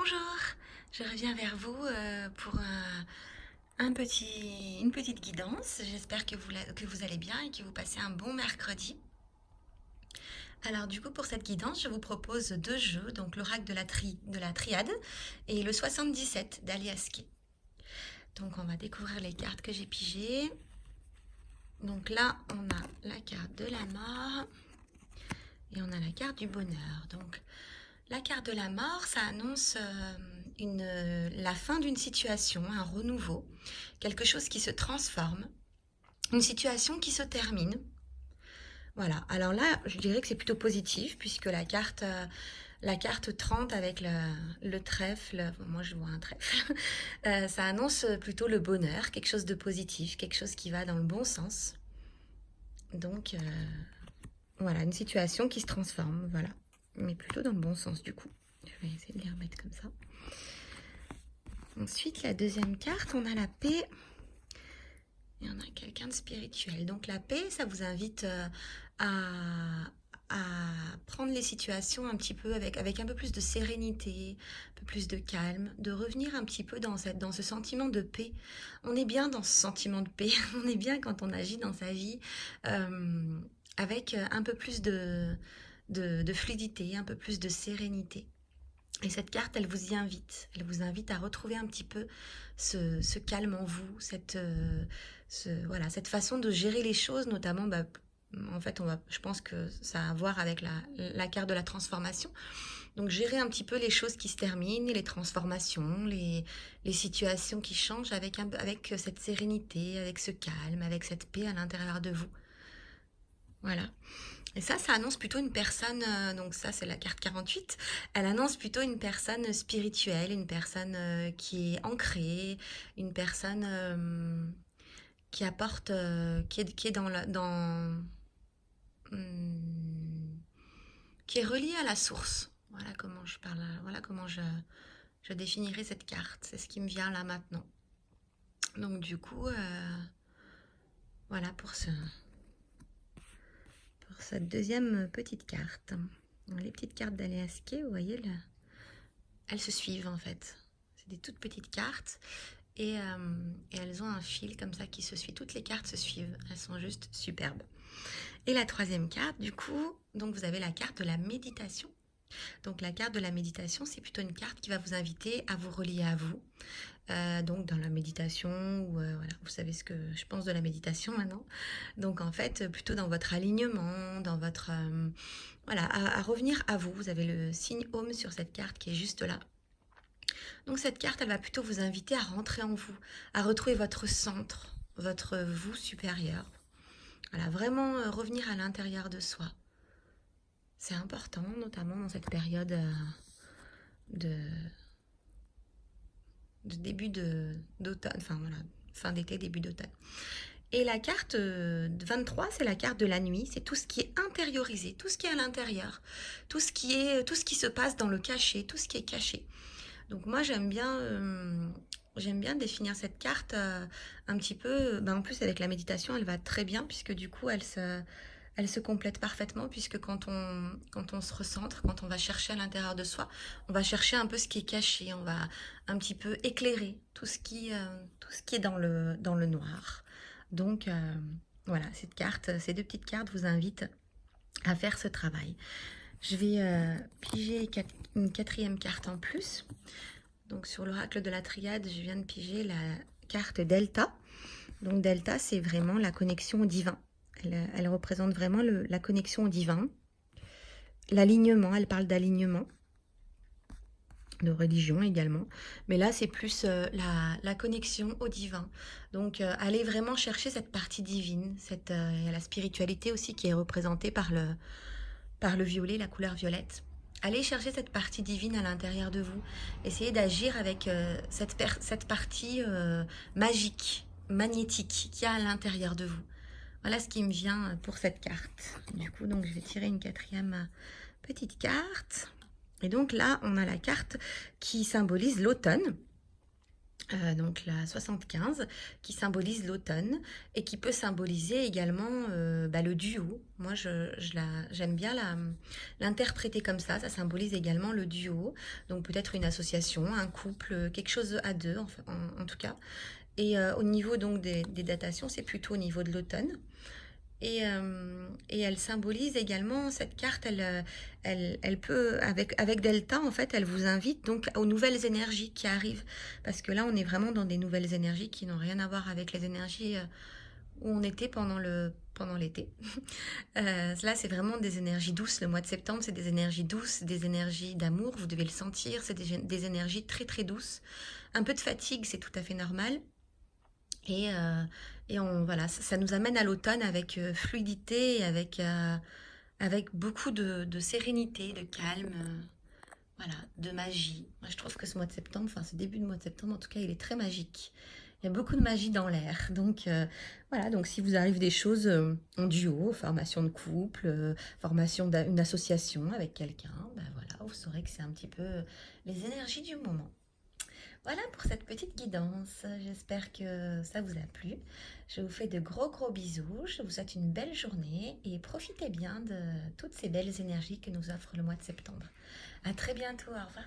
Bonjour, je reviens vers vous pour une petite guidance. J'espère que vous allez bien et que vous passez un bon mercredi. Alors du coup pour cette guidance, je vous propose deux jeux, donc l'oracle de la triade et le 77 d'Aliaské. Donc on va découvrir les cartes que j'ai pigées. Donc là on a la carte de la mort et on a la carte du bonheur. Donc la carte de la mort, ça annonce la fin d'une situation, un renouveau, quelque chose qui se transforme, une situation qui se termine. Voilà, alors là, je dirais que c'est plutôt positif, puisque la carte 30 avec le trèfle, bon, moi je vois un trèfle, ça annonce plutôt le bonheur, quelque chose de positif, quelque chose qui va dans le bon sens. Donc voilà, une situation qui se transforme, voilà, mais plutôt dans le bon sens du coup. Je vais essayer de les remettre comme ça. Ensuite, la deuxième carte, on a la paix. Et on a quelqu'un de spirituel. Donc la paix, ça vous invite à prendre les situations un petit peu avec un peu plus de sérénité, un peu plus de calme, de revenir un petit peu dans ce sentiment de paix. On est bien dans ce sentiment de paix, on est bien quand on agit dans sa vie avec un peu plus de fluidité, un peu plus de sérénité. Et cette carte, elle vous y invite. Elle vous invite à retrouver un petit peu ce calme en vous, voilà, cette façon de gérer les choses, notamment, en fait, je pense que ça a à voir avec la carte de la transformation. Donc, gérer un petit peu les choses qui se terminent, les transformations, les situations qui changent avec cette sérénité, avec ce calme, avec cette paix à l'intérieur de vous. Voilà. Et ça annonce plutôt une personne, donc ça c'est la carte 48, elle annonce plutôt une personne spirituelle, une personne qui est ancrée, une personne qui apporte, qui est hum, qui est reliée à la source. Voilà comment je parle, voilà comment je définirais cette carte, c'est ce qui me vient là maintenant. Donc du coup, voilà pour cette deuxième petite carte. Les petites cartes d'Aliaské, vous voyez, là, elles se suivent en fait. C'est des toutes petites cartes et elles ont un fil comme ça qui se suit. Toutes les cartes se suivent, elles sont juste superbes. Et la troisième carte, du coup, donc vous avez la carte de la méditation. Donc la carte de la méditation, c'est plutôt une carte qui va vous inviter à vous relier à vous. Donc dans la méditation, voilà, vous savez ce que je pense de la méditation maintenant. Donc en fait, plutôt dans votre alignement, dans votre... voilà, à revenir à vous. Vous avez le signe Home sur cette carte qui est juste là. Donc cette carte, elle va plutôt vous inviter à rentrer en vous, à retrouver votre centre, votre vous supérieur. Voilà, vraiment revenir à l'intérieur de soi. C'est important, notamment dans cette période de début d'automne, enfin voilà, fin d'été, début d'automne. Et la carte 23, c'est la carte de la nuit, c'est tout ce qui est intériorisé, tout ce qui est à l'intérieur, tout ce qui se passe dans le caché, tout ce qui est caché. Donc moi j'aime bien définir cette carte un petit peu, en plus avec la méditation elle va très bien puisque du coup elle se complète parfaitement puisque quand on se recentre, quand on va chercher à l'intérieur de soi, on va chercher un peu ce qui est caché, on va un petit peu éclairer tout ce qui est dans le noir. Donc voilà, ces deux petites cartes vous invitent à faire ce travail. Je vais piger une quatrième carte en plus. Donc sur l'oracle de la triade, je viens de piger la carte Delta. Donc Delta, c'est vraiment la connexion au divin. Elle représente vraiment la connexion au divin. L'alignement, elle parle d'alignement, de religion également. Mais là, c'est plus la connexion au divin. Donc allez vraiment chercher cette partie divine. Il y a la spiritualité aussi qui est représentée par le violet, la couleur violette. Allez chercher cette partie divine à l'intérieur de vous. Essayez d'agir avec cette partie magique, magnétique qu'il y a à l'intérieur de vous. Voilà ce qui me vient pour cette carte. Du coup, donc je vais tirer une quatrième petite carte. Et donc là, on a la carte qui symbolise l'automne. donc la 75, qui symbolise l'automne et qui peut symboliser également le duo. Moi, j'aime bien l'interpréter comme ça symbolise également le duo, donc peut-être une association, un couple, quelque chose à deux en tout cas. Et au niveau donc des datations, c'est plutôt au niveau de l'automne. Et elle symbolise également, cette carte, elle peut, avec Delta, en fait, elle vous invite donc aux nouvelles énergies qui arrivent. Parce que là, on est vraiment dans des nouvelles énergies qui n'ont rien à voir avec les énergies où on était pendant l'été. Là, c'est vraiment des énergies douces. Le mois de septembre, c'est des énergies douces, des énergies d'amour, vous devez le sentir. C'est des énergies très, très douces. Un peu de fatigue, c'est tout à fait normal. Et, euh, voilà, ça nous amène à l'automne avec fluidité, avec beaucoup de sérénité, de calme, voilà, de magie. Moi, je trouve que ce mois de septembre, enfin ce début de mois de septembre, en tout cas, il est très magique. Il y a beaucoup de magie dans l'air. Donc voilà, donc si vous arrive des choses en duo, formation de couple, formation d'une association avec quelqu'un, ben voilà, vous saurez que c'est un petit peu les énergies du moment. Voilà pour cette petite guidance. J'espère que ça vous a plu. Je vous fais de gros gros bisous. Je vous souhaite une belle journée et profitez bien de toutes ces belles énergies que nous offre le mois de septembre. À très bientôt. Au revoir.